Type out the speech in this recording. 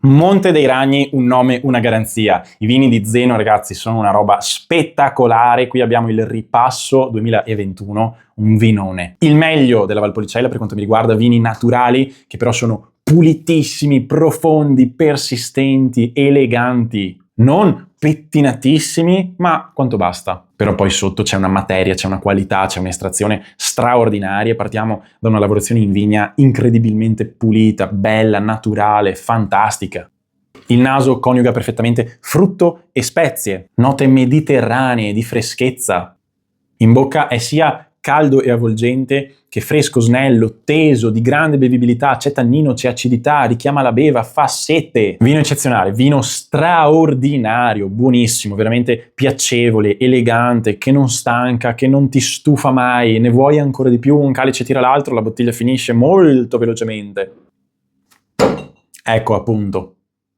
Monte dei Ragni, un nome, una garanzia. I vini di Zeno, ragazzi, sono una roba spettacolare. Qui abbiamo il Ripasso 2021, un vinone. Il meglio della Valpolicella per quanto mi riguarda, vini naturali che però sono pulitissimi, profondi, persistenti, eleganti, non pettinatissimi, ma quanto basta. Però poi sotto c'è una materia, c'è una qualità, c'è un'estrazione straordinaria. Partiamo da una lavorazione in vigna incredibilmente pulita, bella, naturale, fantastica. Il naso coniuga perfettamente frutto e spezie, note mediterranee di freschezza. In bocca è sia caldo e avvolgente che fresco, snello, teso, di grande bevibilità, c'è tannino, c'è acidità, richiama la beva, fa sete. Vino eccezionale, vino straordinario, buonissimo, veramente piacevole, elegante, che non stanca, che non ti stufa mai, ne vuoi ancora di più, un calice tira l'altro, la bottiglia finisce molto velocemente. Ecco appunto.